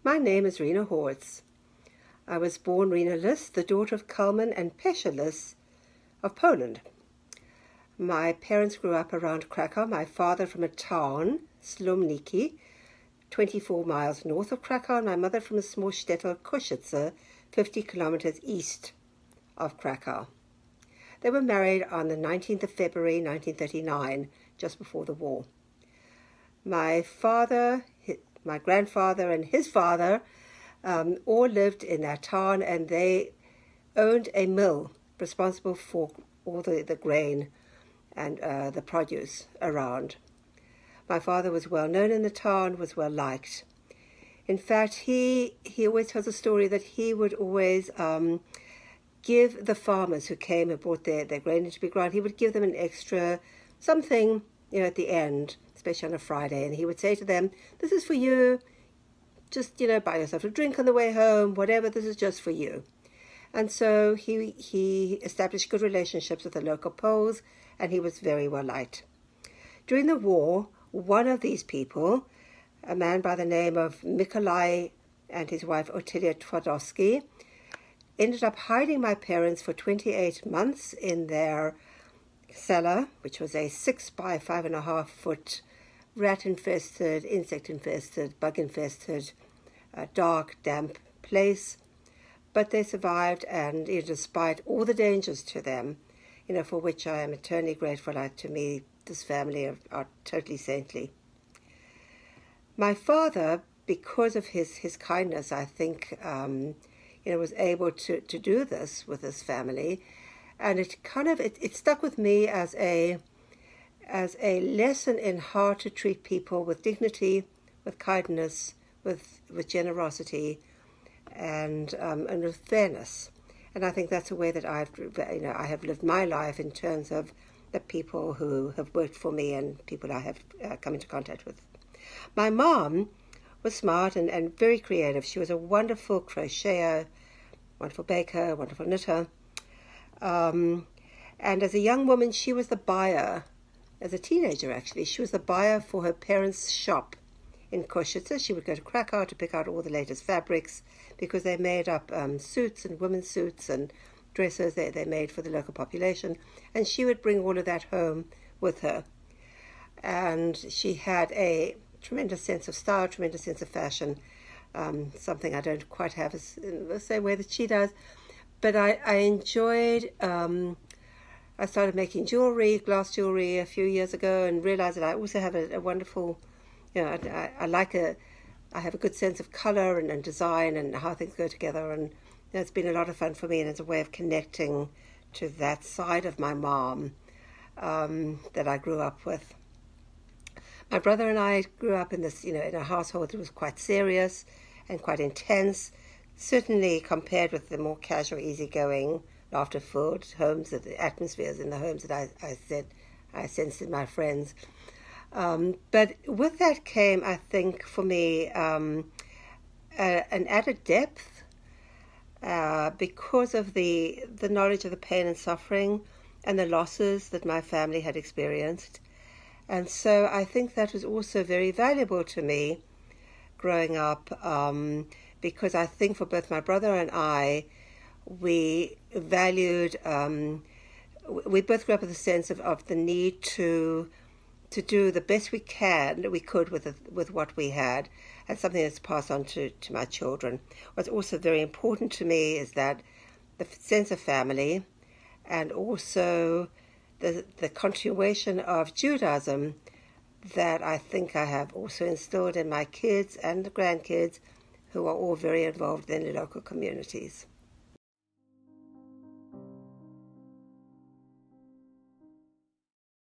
My name is Rina Horowitz. I was born Rina Lis, the daughter of Kalman and Pesha Lis of Poland. My parents grew up around Krakow, my father from a town, Slomniki, 24 miles north of Krakow, and my mother from a small shtetl, Koszyce, 50 kilometers east of Krakow. They were married on the 19th of February 1939, just before the war. My grandfather and his father all lived in that town, and they owned a mill responsible for all the grain and the produce around. My father was well known in the town, was well liked. In fact, he always tells a story that he would always give the farmers who came and brought their grain in to be ground, he would give them an extra something, at the end, especially on a Friday, and he would say to them, "This is for you, just, buy yourself a drink on the way home, whatever, this is just for you." And so he established good relationships with the local Poles, and he was very well liked. During the war, one of these people, a man by the name of Mikolai and his wife Otilia Twardowski, ended up hiding my parents for 28 months in their cellar, which was a 6 by 5.5 foot rat-infested, insect-infested, bug-infested, dark, damp place. But they survived, and despite all the dangers to them, for which I am eternally grateful, to me, this family are totally saintly. My father, because of his kindness, I think, was able to do this with his family, and it stuck with me as a lesson in how to treat people with dignity, with kindness, with generosity, and with fairness. And I think that's a way that I have lived my life in terms of the people who have worked for me and people I have come into contact with. My mom was smart and very creative. She was a wonderful crocheter, wonderful baker, wonderful knitter. And as a young woman, she was the buyer, as a teenager actually, she was the buyer for her parents' shop in Koszyce. She would go to Krakow to pick out all the latest fabrics, because they made up suits and women's suits and dresses they made for the local population. And she would bring all of that home with her. And she had a tremendous sense of style, tremendous sense of fashion, something I don't quite have in the same way that she does. But I enjoyed, I started making jewelry, glass jewelry, a few years ago, and realized that I also have a wonderful, I have a good sense of color and design and how things go together. And it's been a lot of fun for me, and it's a way of connecting to that side of my mom that I grew up with. My brother and I grew up in this, in a household that was quite serious and quite intense, certainly compared with the more casual, easygoing, laughter-filled homes, the atmospheres in the homes that I sensed in my friends. But with that came, I think, for me, an added depth because of the knowledge of the pain and suffering and the losses that my family had experienced. And so I think that was also very valuable to me growing up, because I think for both my brother and I, we valued, we both grew up with a sense of the need to do the best we could with what we had, and something that's passed on to my children. What's also very important to me is that the sense of family, and also the continuation of Judaism that I think I have also instilled in my kids and the grandkids, who are all very involved in the local communities.